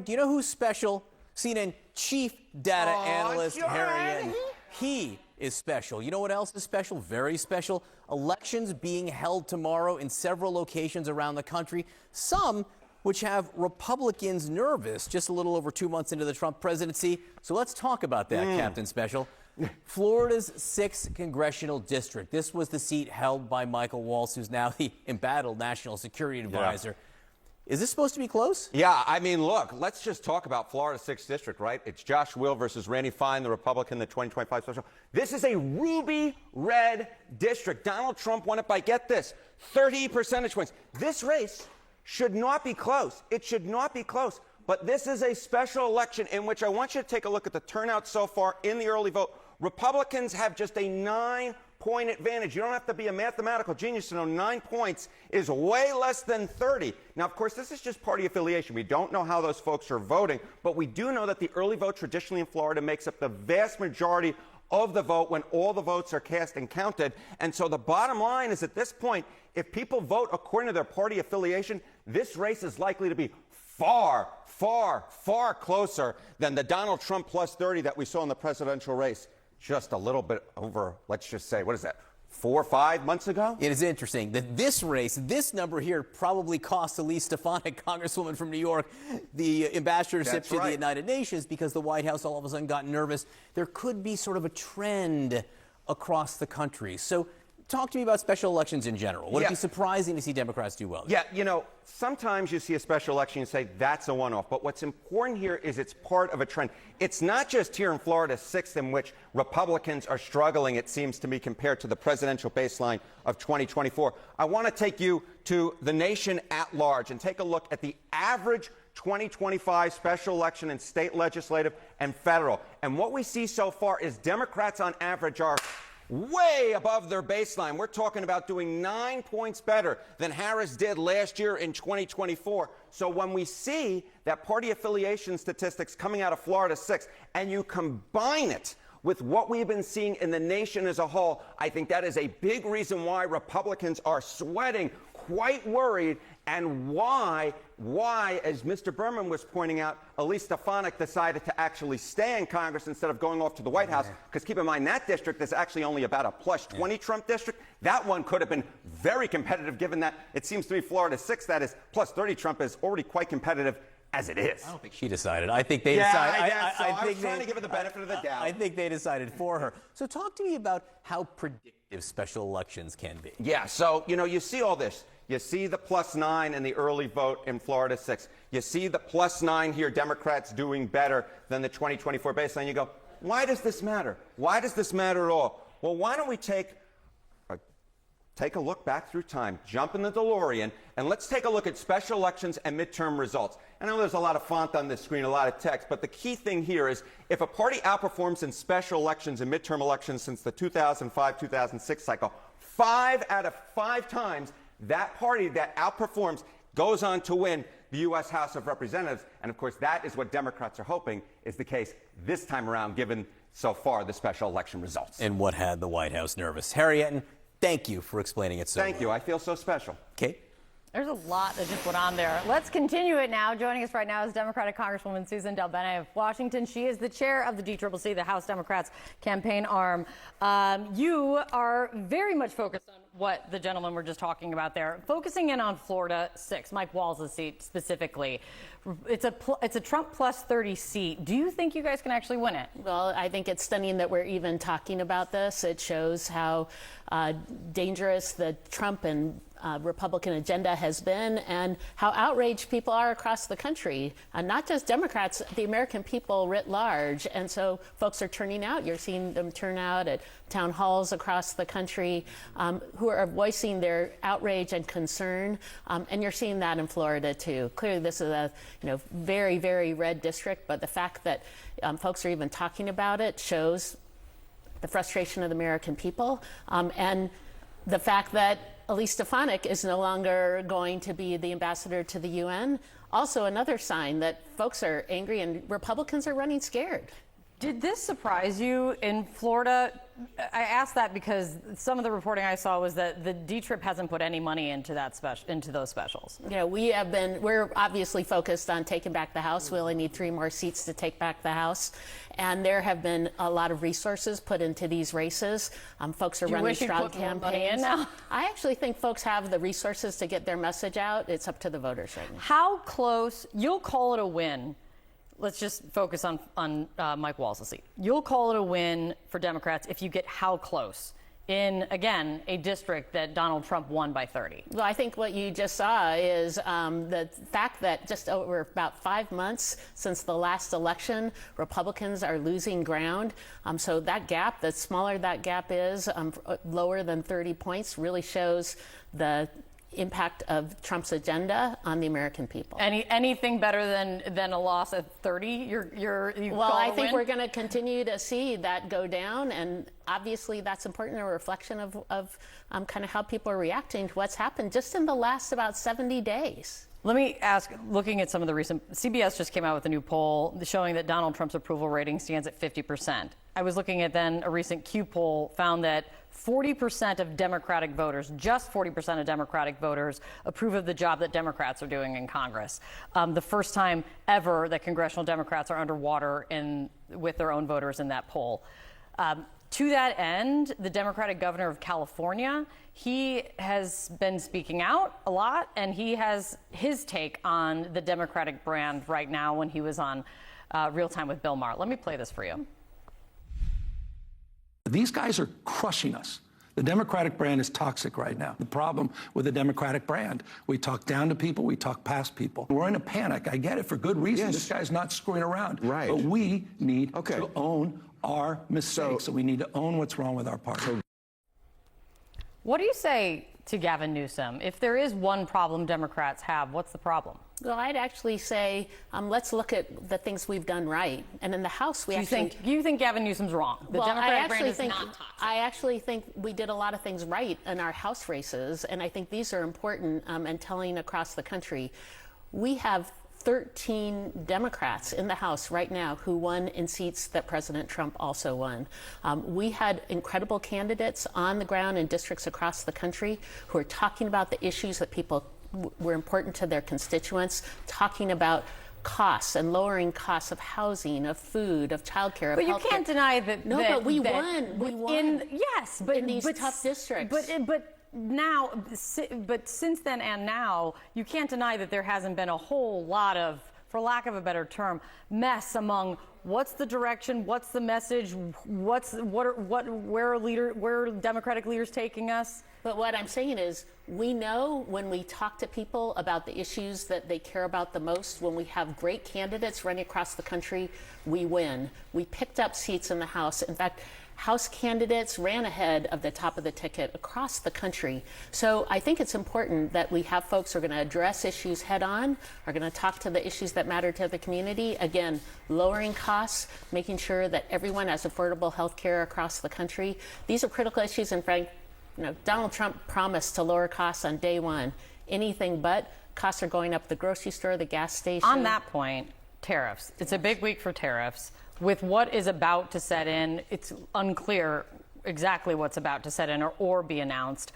do you know who's special? CNN chief data analyst Harry Enten. He is special. You know what else is special? Very special. Elections being held tomorrow in several locations around the country, some which have Republicans nervous just a little over 2 months into the Trump presidency. So let's talk about that, Captain Special. Florida's 6th congressional district. This was the seat held by Michael Waltz, who's now the embattled national security advisor. Is this supposed to be close? Yeah, I mean, look, let's just talk about Florida's 6th district, right? It's Josh Will versus Randy Fine, the Republican, the 2025 special. This is a ruby red district. Donald Trump won it by, get this, 30 percentage points. This race should not be close. It should not be close. But this is a special election in which I want you to take a look at the turnout so far in the early vote. Republicans have just a 9-point advantage. You don't have to be a mathematical genius to know 9 points is way less than 30. Now, of course, this is just party affiliation. We don't know how those folks are voting, but we do know that the early vote traditionally in Florida makes up the vast majority of the vote when all the votes are cast and counted. And so the bottom line is, at this point, if people vote according to their party affiliation, this race is likely to be far, far, far closer than the Donald Trump plus 30 that we saw in the presidential race just a little bit over, let's just say, what is that, 4 or 5 months ago? It is interesting that this race, this number here, probably cost Elise Stefanik, Congresswoman from New York, the ambassadorship to the United Nations, because the White House all of a sudden got nervous. There could be sort of a trend across the country. So talk to me about special elections in general. Would it be surprising to see Democrats do well? Yeah, you know, sometimes you see a special election and say that's a one-off. But what's important here is it's part of a trend. It's not just here in Florida 6th in which Republicans are struggling, it seems to me, compared to the presidential baseline of 2024. I want to take you to the nation at large and take a look at the average 2025 special election in state legislative and federal. And what we see so far is Democrats on average are way above their baseline. We're talking about doing 9 points better than Harris did last year in 2024. So when we see that party affiliation statistics coming out of Florida 6, and you combine it with what we've been seeing in the nation as a whole, I think that is a big reason why Republicans are sweating, quite worried, and why, as Mr. Berman was pointing out, Elise Stefanik decided to actually stay in Congress instead of going off to the White House. Because keep in mind, that district is actually only about a plus 20 Trump district. That one could have been very competitive, given that it seems to me Florida 6, that is plus 30 Trump, is already quite competitive as it is. I don't think she decided. I think they decided. I was trying to give her the benefit of the doubt. I think they decided for her. So talk to me about how predictive special elections can be. Yeah, so, you know, you see all this. You see the +9 in the early vote in Florida 6. You see the +9 here, Democrats doing better than the 2024 baseline. You go, why does this matter? Why does this matter at all? Well, why don't we take a look back through time, jump in the DeLorean, and let's take a look at special elections and midterm results. I know there's a lot of font on this screen, a lot of text, but the key thing here is if a party outperforms in special elections and midterm elections since the 2005-2006 cycle, 5 out of 5 times, that party that outperforms goes on to win the U.S. House of Representatives. And, of course, that is what Democrats are hoping is the case this time around, given so far the special election results. And what had the White House nervous? Harry Enten, thank you for explaining it so well. Thank you. I feel so special. Kate? There's a lot that just went on there. Let's continue it now. Joining us right now is Democratic Congresswoman Susan DelBene of Washington. She is the chair of the DCCC, the House Democrats campaign arm. You are very much focused on what the gentlemen were just talking about there, focusing in on Florida 6, Mike Walz's seat specifically. It's a Trump plus 30 seat. Do you think you guys can actually win it? Well, I think it's stunning that we're even talking about this. It shows how dangerous the Trump and Republican agenda has been and how outraged people are across the country, not just Democrats, the American people writ large. And so folks are turning out. You're seeing them turn out at town halls across the country who are voicing their outrage and concern. And you're seeing that in Florida, too. Clearly, this is a very, very red district. But the fact that folks are even talking about it shows the frustration of the American people. And the fact that Elise Stefanik is no longer going to be the ambassador to the UN, also another sign that folks are angry and Republicans are running scared. Did this surprise you in Florida? I asked that because some of the reporting I saw was that the D-Trip hasn't put any money into those specials. Yeah, we're obviously focused on taking back the House. We only need 3 more seats to take back the House. And there have been a lot of resources put into these races. Folks are running strong campaigns. Now? I actually think folks have the resources to get their message out. It's up to the voters right now. How close, you'll call it a win. Let's just focus on Mike Walz's seat. You'll call it a win for Democrats if you get how close in, again, a district that Donald Trump won by 30. Well, I think what you just saw is the fact that just over about 5 months since the last election, Republicans are losing ground. So that gap, the smaller that gap is, lower than 30 points, really shows the impact of Trump's agenda on the American people. Anything better than a loss at 30? Well, I think we're going to continue to see that go down, and obviously that's important, a reflection of kind of how people are reacting to what's happened just in the last about 70 days. Let me ask, looking at some of the recent, CBS just came out with a new poll showing that Donald Trump's approval rating stands at 50%. I was looking at then a recent Q poll found that 40% of Democratic voters, just 40% of Democratic voters, approve of the job that Democrats are doing in Congress. The first time ever that congressional Democrats are underwater with their own voters in that poll. To that end, the Democratic governor of California, he has been speaking out a lot, and he has his take on the Democratic brand right now when he was on Real Time with Bill Maher. Let me play this for you. These guys are crushing us. The Democratic brand is toxic right now. The problem with the Democratic brand, we talk down to people, we talk past people. We're in a panic. I get it, for good reason. Yes. This guy's not screwing around. Right. But we need to own our mistakes, and we need to own what's wrong with our party. What do you say to Gavin Newsom? If there is one problem Democrats have, what's the problem? Well, I'd actually say let's look at the things we've done right. And in the House, you think Gavin Newsom's wrong? The Democratic brand is not toxic. I actually think we did a lot of things right in our House races, and I think these are important and telling across the country. We have 13 Democrats in the House right now who won in seats that President Trump also won. We had incredible candidates on the ground in districts across the country who are talking about the issues that people were important to their constituents, talking about costs and lowering costs of housing, of food, of childcare, of healthcare. But you can't deny that. No, but we won. We won. Yes, but in these tough districts. But since then and now, you can't deny that there hasn't been a whole lot of, for lack of a better term, mess among what's the direction, what's the message, where are Democratic leaders taking us? But what I'm saying is, we know when we talk to people about the issues that they care about the most, when we have great candidates running across the country, we win. We picked up seats in the House. In fact, House candidates ran ahead of the top of the ticket across the country. So I think it's important that we have folks who are going to address issues head on, are going to talk to the issues that matter to the community. Again, lowering costs, making sure that everyone has affordable health care across the country. These are critical issues. And Frank, Donald Trump promised to lower costs on day one. Anything but. Costs are going up the grocery store, the gas station. On that point, tariffs. It's a big week for tariffs. With what is about to set in, it's unclear exactly what's about to set in or be announced.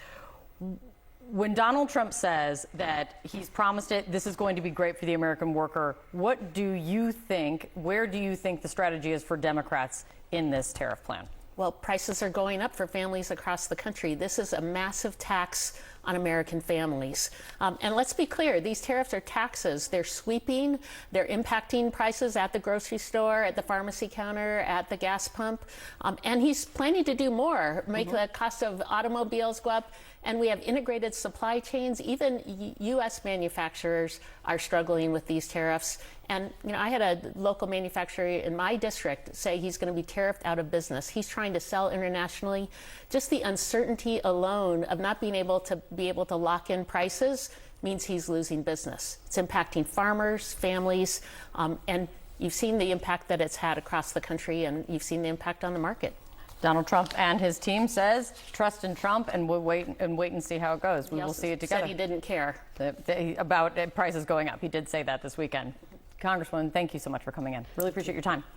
When Donald Trump says that he's promised it, this is going to be great for the American worker, what do you think, where do you think the strategy is for Democrats in this tariff plan? Well, prices are going up for families across the country. This is a massive tax on American families. And let's be clear, these tariffs are taxes. They're sweeping, they're impacting prices at the grocery store, at the pharmacy counter, at the gas pump. And he's planning to do more, make the cost of automobiles go up. And we have integrated supply chains. Even U.S. manufacturers are struggling with these tariffs. And I had a local manufacturer in my district say he's going to be tariffed out of business. He's trying to sell internationally. Just the uncertainty alone of not being able to lock in prices means he's losing business. It's impacting farmers, families, and you've seen the impact that it's had across the country, and you've seen the impact on the market. Donald Trump and his team says trust in Trump, and we'll wait and see how it goes. We will see it together. Said he didn't care about prices going up. He did say that this weekend. Congresswoman, thank you so much for coming in. Really appreciate your time.